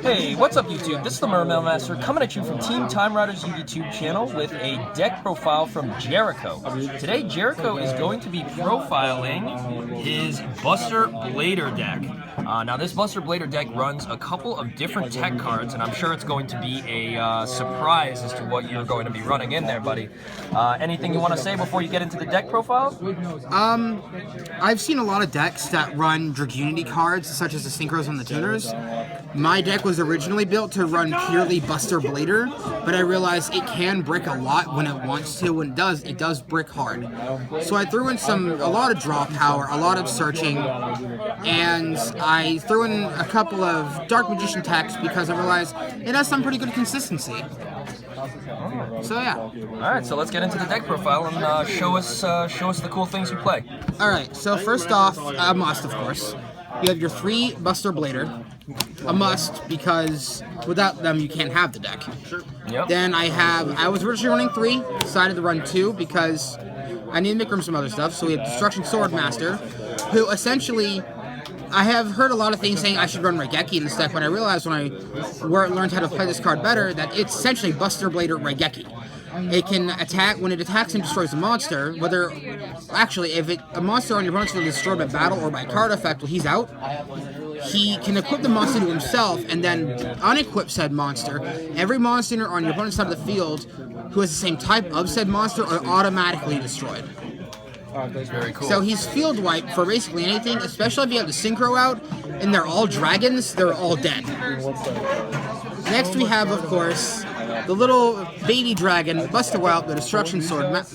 Hey, what's up YouTube? This is the Mermail Master coming at you from Team Time Riders YouTube channel with a deck profile from Jericho. Today Jericho is going to be profiling his BUSTER BLADER deck. Now this BUSTER BLADER deck runs a couple of different tech cards, and I'm sure it's going to be a surprise as to what you're going to be running in there, buddy. Anything you want to say before you get into the deck profile? I've seen a lot of decks that run Dragunity cards, such as the Synchros and the Tuners. My deck was originally built to run purely BUSTER BLADER, but I realized it can brick a lot when it wants to. When it does brick hard. So I threw in a lot of draw power, a lot of searching, and I threw in a couple of Dark Magician techs because I realized it has some pretty good consistency. So yeah. Alright, so let's get into the deck profile and show us the cool things you play. Alright, so first off, a must, of course. You have your 3 BUSTER BLADER. A must, because without them you can't have the deck. Sure. Yep. Then I was originally running 3, decided to run 2 because I need to make room for some other stuff. So we have Destruction Swordmaster, who essentially, I have heard a lot of things saying I should run Raigeki in this deck, when I realized when I learned how to play this card better that it's essentially BUSTER BLADER Raigeki. It can attack, when it attacks and destroys a monster, if a monster on your opponent's field is destroyed by battle or by card effect while he's out, he can equip the monster to himself and then unequip said monster. Every monster on your opponent's side of the field who has the same type of said monster are automatically destroyed. Very cool. So he's field wiped for basically anything, especially if you have the Synchro out and they're all dragons, they're all dead. Next we have, of course, the little baby dragon, Buster Wild, the Destruction Swordsman.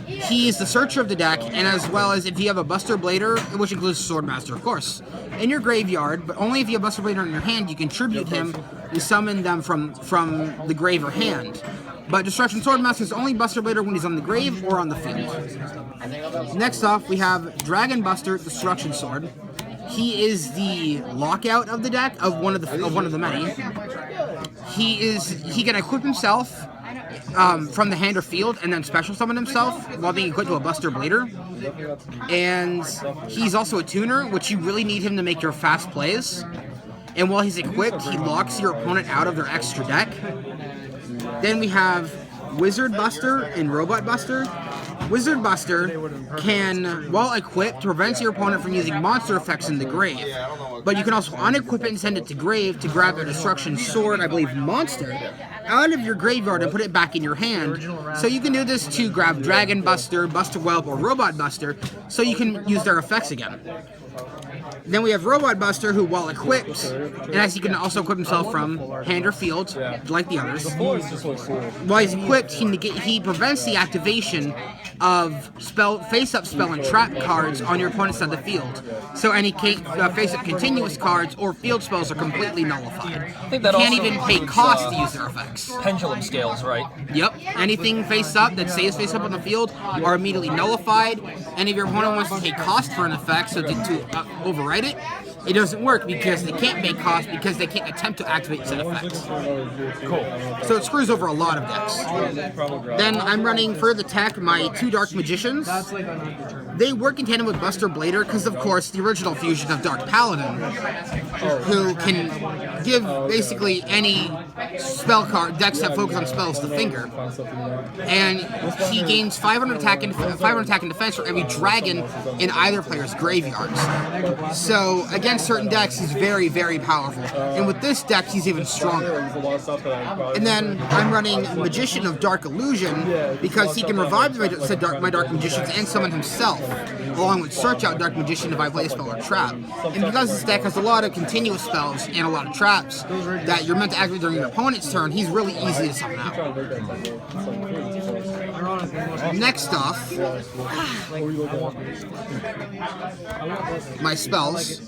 He's the searcher of the deck, and as well as if you have a BUSTER BLADER, which includes Swordmaster, of course, in your graveyard, but only if you have BUSTER BLADER in your hand, you can tribute him and summon them from the grave or hand. But Destruction Swordmaster is only BUSTER BLADER when he's on the grave or on the field. Next off, we have Dragon Buster Destruction Sword. He is the lockout of the deck, of one of the many. He can equip himself from the hand or field and then special summon himself while being equipped to a BUSTER BLADER. And he's also a tuner, which you really need him to make your fast plays. And while he's equipped, he locks your opponent out of their extra deck. Then we have Wizard Buster and Robot Buster. Wizard Buster can, while equipped, prevent your opponent from using monster effects in the grave. But you can also unequip it and send it to grave to grab a Destruction Sword, I believe, monster, out of your graveyard and put it back in your hand. So you can do this to grab Dragon Buster, Buster Whelp, or Robot Buster, so you can use their effects again. Then we have Robot Buster, who, while equipped, and as he can also equip himself from hand or field, like the others, while he's equipped, he prevents the activation of face-up spell and trap cards on your opponent's side of the field. So any face-up continuous cards or field spells are completely nullified. I think that you can't even pay cost to use their effects. Pendulum scales, right? Yep. Anything face-up that stays face-up on the field are immediately nullified. And if your opponent wants to pay cost for an effect, so to overwrite it, it doesn't work because they can't pay cost because they can't attempt to activate said effects. Cool. So it screws over a lot of decks. Then I'm running for the tech my 2 Dark Magicians. They work in tandem with BUSTER BLADER because, of course, the original fusion of Dark Paladin, who can give basically any spell card decks that focus on spells the finger. And he gains 500 attack and defense for every dragon in either player's graveyards. So against certain decks, he's very, very powerful. And with this deck, he's even stronger. And then I'm running Magician of Dark Illusion because he can revive my Dark Magicians and summon himself, along with search out Dark Magician if I play a spell or trap. And because this deck has a lot of continuous spells and a lot of traps that you're meant to activate during your opponent's turn, he's really easy to summon out. Next off, my spells.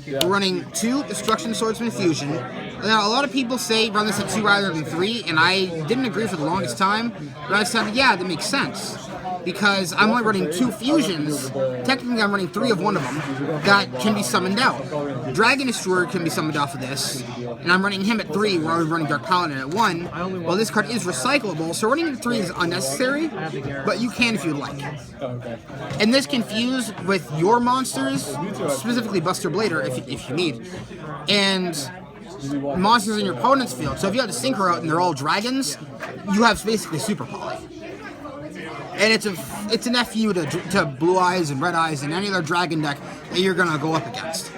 We're running 2 Destruction Swordsman Fusion. Now, a lot of people say run this at 2 rather than 3, and I didn't agree for the longest time, but I said, yeah, that makes sense. because I'm only running 2 fusions. Technically, I'm running 3 of one of them that can be summoned out. Dragon Destroyer can be summoned off of this, and I'm running him at 3, where I'm running Dark Paladin at 1. Well, this card is recyclable, so running at 3 is unnecessary, but you can if you'd like. And this can fuse with your monsters, specifically Buster Blader if you need, and monsters in your opponent's field. So if you have the Synchro out and they're all dragons, you have basically Super Poly. And it's an FU to Blue Eyes and Red Eyes and any other dragon deck that you're going to go up against.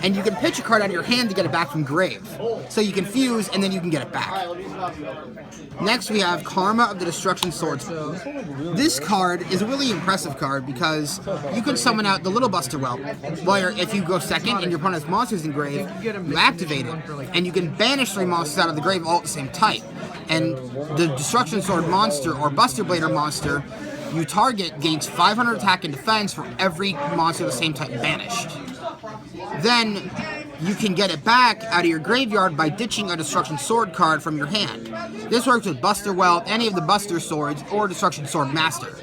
And you can pitch a card out of your hand to get it back from grave. So you can fuse, and then you can get it back. Next, we have Karma of the Destruction Swords. This card is a really impressive card because you can summon out the Little Buster Whelp. If you go second and your opponent's monster's in grave, you activate it. And you can banish 3 monsters out of the grave all at the same type. And the Destruction Sword monster or Buster Blader monster you target gains 500 attack and defense for every monster of the same type banished. Then you can get it back out of your graveyard by ditching a Destruction Sword card from your hand. This works with Buster Whelp, any of the Buster Swords, or Destruction Sword Master.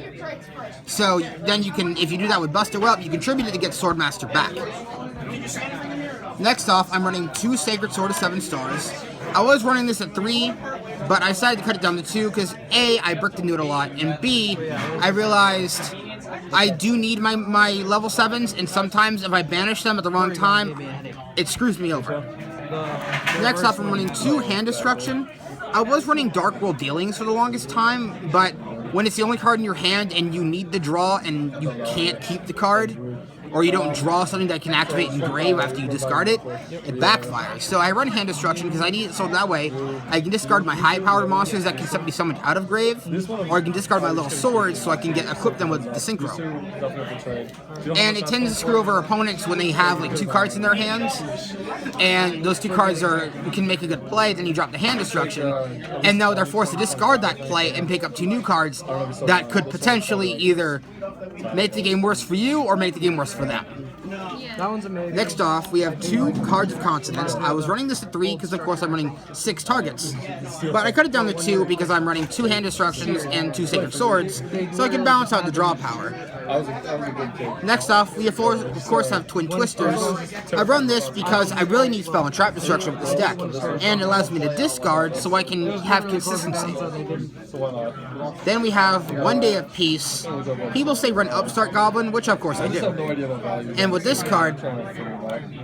So then you can, if you do that with Buster Whelp, you contribute it to get Sword Master back. Next off, I'm running 2 Sacred Sword of 7 stars. I was running this at 3, but I decided to cut it down to 2 because A, I bricked into it a lot, and B, I realized I do need my level 7s, and sometimes if I banish them at the wrong time, it screws me over. Next off, I'm running 2 Hand Destruction. I was running Dark World Dealings for the longest time, but when it's the only card in your hand and you need the draw and you can't keep the card, or you don't draw something that can activate in grave after you discard it, it backfires. So I run Hand Destruction because I need it so that way I can discard my high-powered monsters that can be summoned out of grave, or I can discard my little swords so I can equip them with the Synchro. And it tends to screw over opponents when they have like 2 cards in their hands, and those 2 cards can make a good play, then you drop the Hand Destruction, and now they're forced to discard that play and pick up 2 new cards that could potentially either make the game worse for you or make the game worse for them. That one's amazing. Next off, we have 2 Cards of Consonance. I was running this at 3 because, of course, I'm running 6 targets. But I cut it down to 2 because I'm running 2 Hand Destructions and 2 Sacred Swords, so I can balance out the draw power. Next off, we of course have Twin Twisters. I run this because I really need Spell and Trap Destruction with this deck, and it allows me to discard so I can have consistency. Then we have 1 Day of Peace. People say run Upstart Goblin, which of course I do. And with this card,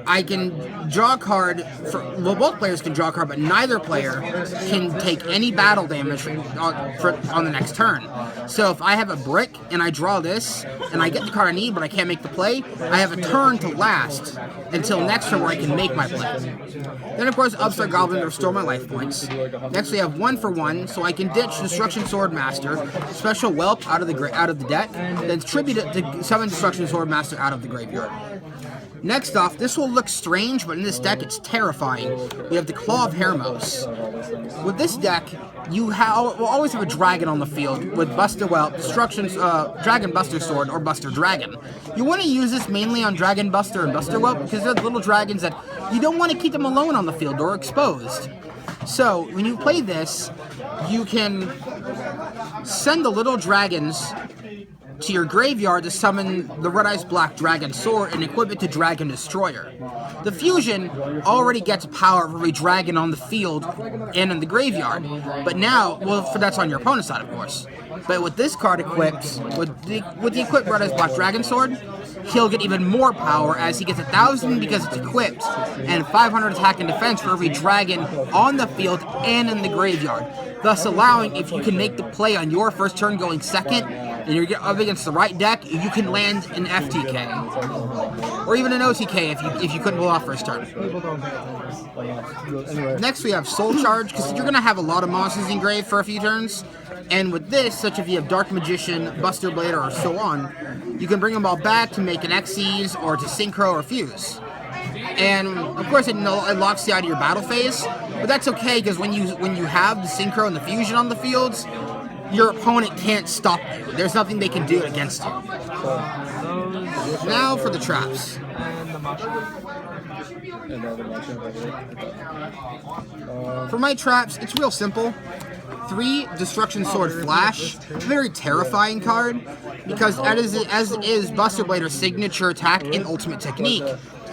I can draw a card, both players can draw a card, but neither player can take any battle damage on the next turn. So if I have a brick and I draw this, and I get the card I need, but I can't make the play, I have a turn to last until next turn where I can make my play. Then of course Upstart Goblin to restore my life points. Next we have 1 for 1, so I can ditch Destruction Sword Master, Special Whelp out of the deck, then tribute it to summon Destruction Sword Master out of the graveyard. Next off, this will look strange, but in this deck it's terrifying. We have the Claw of Hermos. With this deck, you will always have a dragon on the field with Buster Whelp, Dragon Buster Sword, or Buster Dragon. You want to use this mainly on Dragon Buster and Buster Whelp because they're the little dragons that you don't want to keep them alone on the field or exposed. So, when you play this, you can send the little dragons to your graveyard to summon the Red Eyes Black Dragon Sword and equip it to Dragon Destroyer. The fusion already gets power for every dragon on the field and in the graveyard, but now, that's on your opponent's side, of course. But with this card equipped, with the equipped Red Eyes Black Dragon Sword, he'll get even more power as he gets 1,000 because it's equipped, and 500 attack and defense for every dragon on the field and in the graveyard, thus allowing, if you can make the play on your first turn going second, and you're up against the right deck, you can land an FTK. Or even an OTK if you couldn't pull off first turn. Next we have Soul Charge, because you're going to have a lot of monsters in grave for a few turns. And with this, such if you have Dark Magician, Buster Blader, or so on, you can bring them all back to make an Xyz, or to Synchro, or Fuse. And of course it locks you out of your battle phase, but that's okay because when you have the Synchro and the Fusion on the fields, your opponent can't stop you. There's nothing they can do against you. Now for the traps. For my traps, it's real simple. 3 Destruction Sword Flash. Very terrifying card, because as is Buster Blader's signature attack and ultimate technique.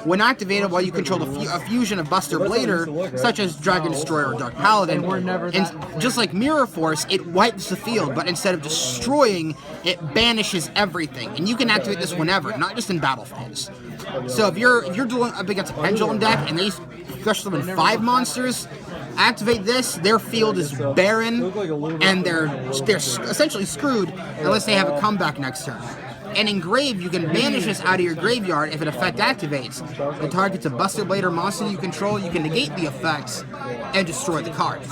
When activated while you control a fusion of Buster Blader, such as Dragon Destroyer or Dark Paladin, and just like Mirror Force, it wipes the field, but instead of destroying, it banishes everything. And you can activate this whenever, not just in battle phase. So if you're doing up against a Pendulum deck and they special summon 5 monsters, activate this, their field is barren, and they're essentially screwed unless they have a comeback next turn. And in Grave, you can banish this out of your graveyard if an effect activates. It targets a Buster Blader monster you control, you can negate the effects and destroy the card.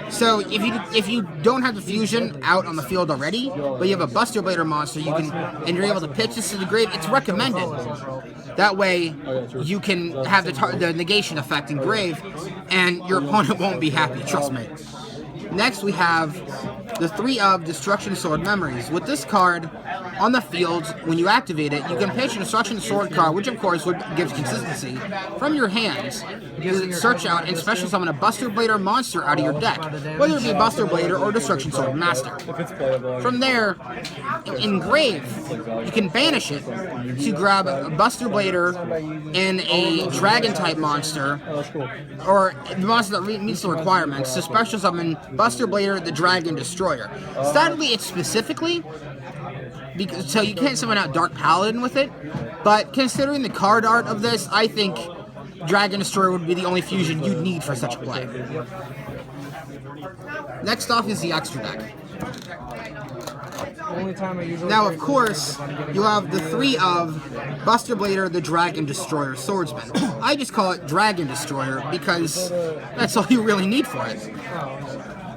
So if you don't have the fusion out on the field already, but you have a Buster Blader monster, and you're able to pitch this to the grave, it's recommended. That way, you can have the negation effect in Grave, and your opponent won't be happy, trust me. Next, we have the 3 of Destruction Sword Memories. With this card, on the field, when you activate it, you can pitch a Destruction Sword card, which of course gives consistency, from your hands. Search out and special summon a Buster Blader monster out of your deck, whether it be Buster Blader or Destruction Sword Master. From there, in Grave, you can banish it to grab a Buster Blader and a Dragon-type monster, or the monster that meets the requirements, to special summon Buster Blader, the Dragon Destroyer. Sadly, it's specifically, so you can't summon out Dark Paladin with it, but considering the card art of this, I think Dragon Destroyer would be the only fusion you'd need for such a play. Next off is the extra deck. Now, of course, you have the 3 of Buster Blader, the Dragon Destroyer Swordsman. I just call it Dragon Destroyer because that's all you really need for it.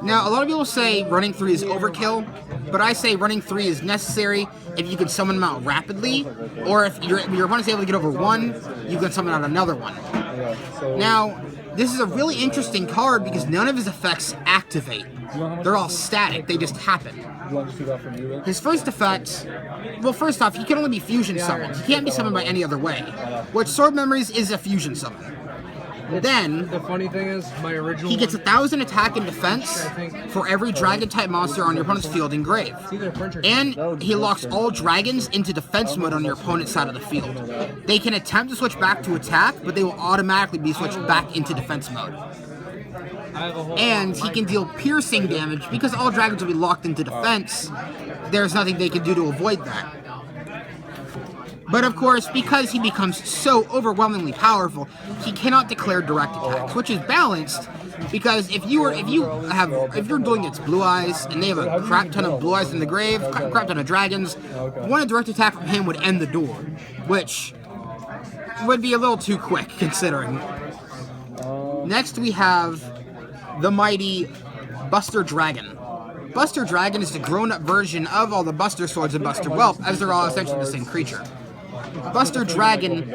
Now, a lot of people say running 3 is overkill, but I say running 3 is necessary if you can summon them out rapidly, or if your opponent's able to get over 1, you can summon out another one. Now, this is a really interesting card because none of his effects activate. They're all static, they just happen. His first effect, well, first off, he can only be fusion summoned. He can't be summoned by any other way, which Sword Memories is a fusion summon. Then, the funny thing is, my original he gets 1,000 attack and defense for every dragon-type monster on your opponent's field in Grave. And he locks all dragons into defense mode on your opponent's side of the field. They can attempt to switch back to attack, but they will automatically be switched back into defense mode. And he can deal piercing damage, because all dragons will be locked into defense. There's nothing they can do to avoid that. But of course, because he becomes so overwhelmingly powerful, he cannot declare direct attacks, which is balanced, because if you're doing against Blue Eyes, and they have a crap ton of Blue Eyes in the grave, crap ton of dragons, one direct attack from him would end the door, which would be a little too quick, considering. Next we have the mighty Buster Dragon. Buster Dragon is the grown-up version of all the Buster Swords and Buster Whelp, as they're all essentially the same creature. Buster Dragon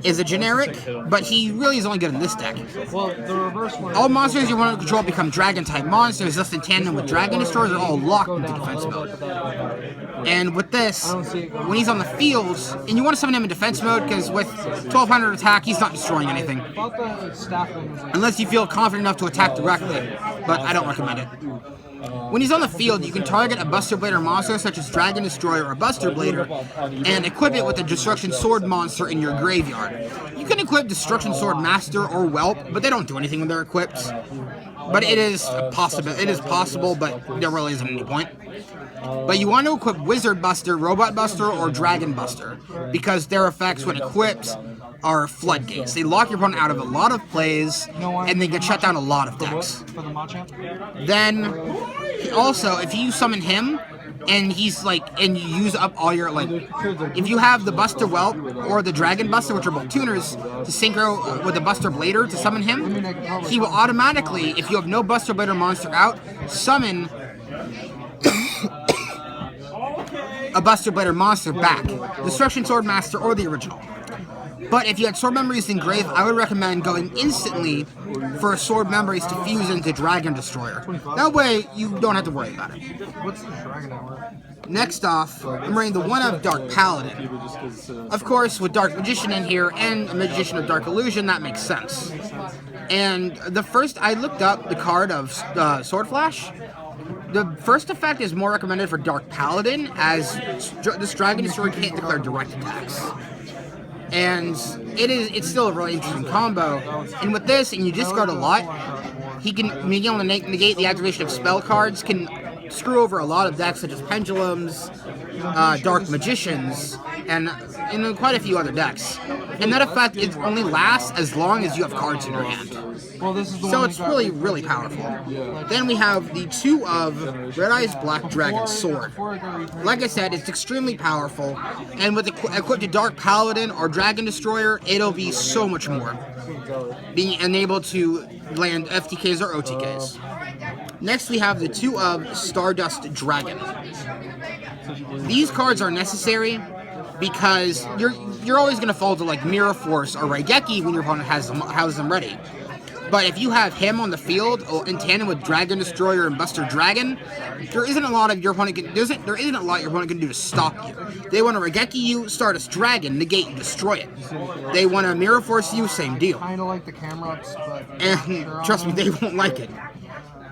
is a generic, but he really is only good in this deck. All monsters you want to control become Dragon-type monsters, thus in tandem with Dragon Destroyers are all locked into defense mode. And with this, when he's on the field, and you want to summon him in defense mode, because with 1200 attack, he's not destroying anything. Unless you feel confident enough to attack directly, but I don't recommend it. When he's on the field, you can target a Buster Blader monster such as Dragon Destroyer or Buster Blader and equip it with a Destruction Sword monster in your graveyard. You can equip Destruction Sword Master or Whelp, but they don't do anything when they're equipped. But it is possible, but there really isn't any point. But you want to equip Wizard Buster, Robot Buster, or Dragon Buster, because their effects when equipped are floodgates. They lock your opponent out of a lot of plays, and they get shut down a lot of decks. Then, also, if you summon him, and he's and you use up all your, if you have the Buster Whelp or the Dragon Buster, which are both tuners, to synchro with the Buster Blader to summon him, he will automatically, if you have no Buster Blader monster out, summon a Buster Blader monster back, Destruction Sword Master or the original. But if you had Sword Memories in Grave, I would recommend going instantly for Sword Memories to fuse into Dragon Destroyer. That way, you don't have to worry about it. What's the Dragon Hour? Next off, I'm running the 1 of Dark Paladin. Of course, with Dark Magician in here and a Magician of Dark Illusion, that makes sense. And the first, I looked up the card of Sword Flash. The first effect is more recommended for Dark Paladin, as this Dragon Destroyer can't declare direct attacks. And it's still a really interesting combo. And with this, and you discard a lot, he can being able to negate the activation of spell cards, can screw over a lot of decks such as Pendulums, Dark Magicians, and quite a few other decks. And that effect only lasts as long as you have cards in your hand. So it's really, really powerful. Then we have the 2 of Red Eyes Black Dragon Sword. Like I said, it's extremely powerful, and with equipped to Dark Paladin or Dragon Destroyer, it'll be so much more, being enabled to land FTKs or OTKs. Next we have the 2 of Stardust Dragon. These cards are necessary because you're always going to fall to like Mirror Force or Raigeki when your opponent has them ready. But if you have him on the field in tandem with Dragon Destroyer and Buster Dragon, there isn't a lot your opponent can do to stop you. They want to Raigeki you, Stardust Dragon, negate and destroy it. They want to Mirror Force you, same deal. Kinda like the camera ups, but and trust me, they won't like it.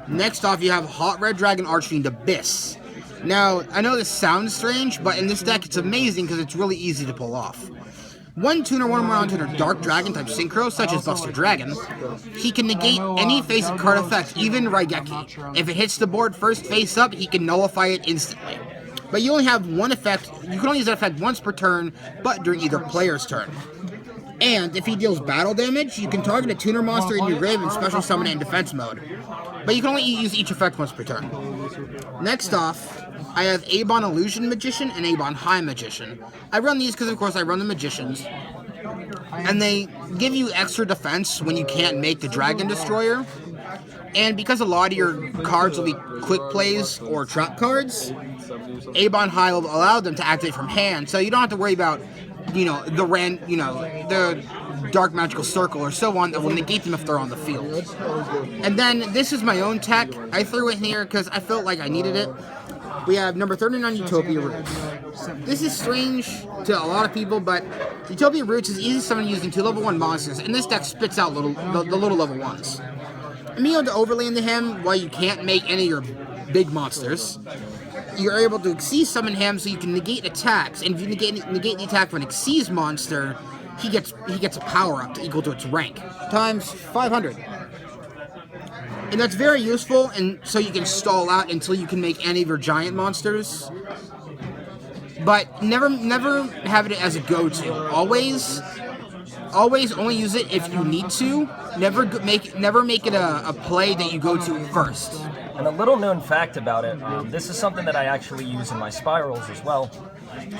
Next off, you have Hot Red Dragon Archfiend Abyss. Now, I know this sounds strange, but in this deck it's amazing because it's really easy to pull off. One tuner, one more on-tuner Dark Dragon type Synchro, such as Buster Dragon. He can negate any face-up card effect, even Raigeki. If it hits the board first face up, he can nullify it instantly. But you only have one effect, you can only use that effect once per turn, but during either player's turn. And if he deals battle damage, you can target a tuner monster in your grave and special summon it in defense mode. But you can only use each effect once per turn. Next off, I have Abon Illusion Magician and Abon High Magician. I run these because, of course, I run the Magicians. And they give you extra defense when you can't make the Dragon Destroyer. And because a lot of your cards will be quick plays or trap cards, Abon High will allow them to activate from hand, so you don't have to worry about, the Dark Magical Circle or so on that will negate them if they're on the field. And then this is my own tech. I threw it in here because I felt like I needed it. We have number 39 Utopia Roots. This is strange to a lot of people, but Utopia Roots is easy to summon using 2 level 1 monsters, and this deck spits out the little level 1s. And being able to overlay into him while you can't make any of your big monsters, you're able to Xyz summon him so you can negate attacks, and if you negate the attack of an Xyz monster, he gets a power up equal to its rank, times 500. And that's very useful, and so you can stall out until you can make any of your giant monsters. But never have it as a go-to. Always only use it if you need to. Never make it a play that you go to first. And a little known fact about it, this is something that I actually use in my spirals as well,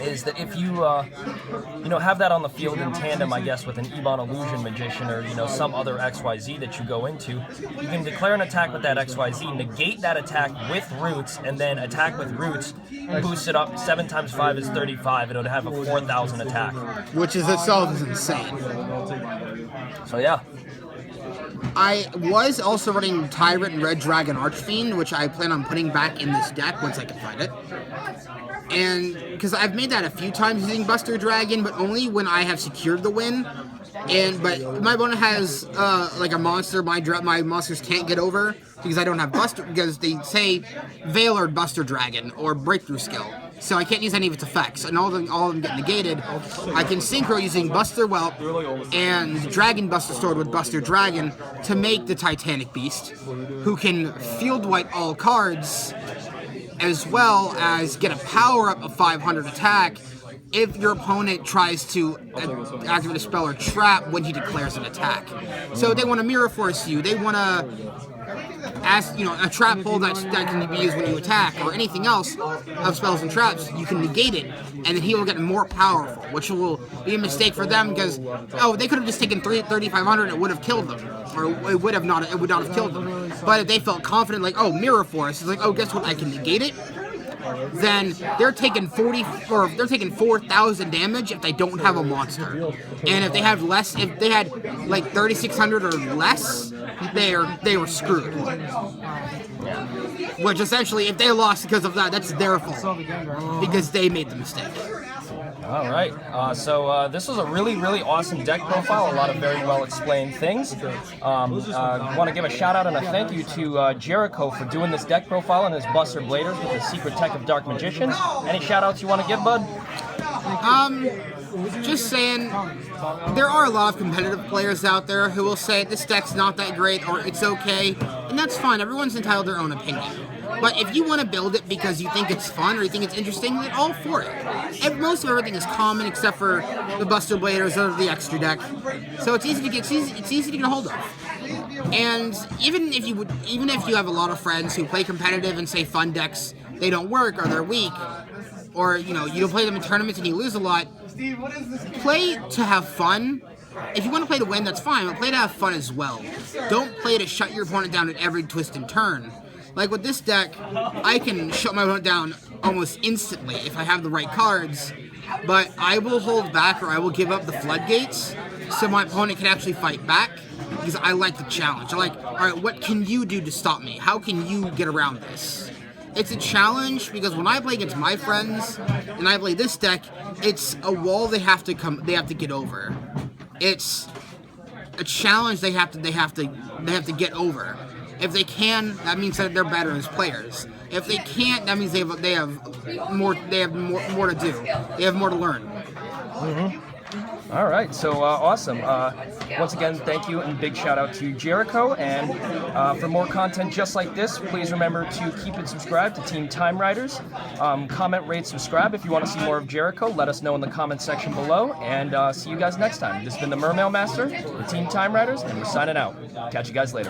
is that if you have that on the field in tandem, I guess, with an Ebon Illusion Magician or, some other XYZ that you go into, you can declare an attack with that XYZ, negate that attack with Roots, and then attack with Roots, boost it up 7 times 5 is 35, and it'll have a 4,000 attack. Which is itself is insane. So yeah. I was also running Tyrant and Red Dragon Archfiend, which I plan on putting back in this deck once I can find it. And because I've made that a few times using Buster Dragon, but only when I have secured the win. But my opponent has like a monster my monsters can't get over because I don't have Buster, because they say Veil or Buster Dragon or Breakthrough Skill. So I can't use any of its effects, and all of them get negated. I can synchro using Buster Whelp and Dragon Buster Sword with Buster Dragon to make the Titanic Beast, who can field wipe all cards, as well as get a power-up of 500 attack if your opponent tries to activate a spell or trap when he declares an attack. So they want to Mirror Force you, they want to a trap pull that can be used when you attack, or anything else of spells and traps, you can negate it, and then he will get more powerful, which will be a mistake for them because, they could have just taken 3,500 and it would have killed them, or it would not have killed them. But if they felt confident, like, Mirror Force, it's like, guess what, I can negate it, then they're taking 4,000 damage if they don't have a monster. And if they had less, if they had like 3,600 or less, they were screwed. Which essentially, if they lost because of that, that's their fault, because they made the mistake. All right. So this was a really, really awesome deck profile. A lot of very well explained things. Want to give a shout out and a thank you to Jericho for doing this deck profile and his Buster Bladers with the Secret Tech of Dark Magicians. Any shout outs you want to give, bud? Just saying, there are a lot of competitive players out there who will say this deck's not that great or it's okay, and that's fine. Everyone's entitled to their own opinion. But if you want to build it because you think it's fun or you think it's interesting, then all for it. Most of everything is common except for the Buster Bladers or the extra deck, so it's easy to get a hold of. And even if you have a lot of friends who play competitive and say fun decks they don't work or they're weak, or you don't play them in tournaments and you lose a lot, play to have fun. If you want to play to win, that's fine, but play to have fun as well. Don't play to shut your opponent down at every twist and turn. Like with this deck, I can shut my opponent down almost instantly if I have the right cards, but I will hold back or I will give up the floodgates so my opponent can actually fight back, because I like the challenge. I like, alright, what can you do to stop me? How can you get around this? It's a challenge because when I play against my friends and I play this deck, it's a wall they have to get over. It's a challenge they have to get over. If they can, that means that they're better as players. If they can't, that means they have more to do. They have more to learn. All right, so awesome. Once again, thank you and big shout out to Jericho. And for more content just like this, please remember to keep it subscribed to Team Time Riders. Comment, rate, subscribe. If you want to see more of Jericho, let us know in the comment section below. And see you guys next time. This has been the Mermail Master, the Team Time Riders, and we're signing out. Catch you guys later.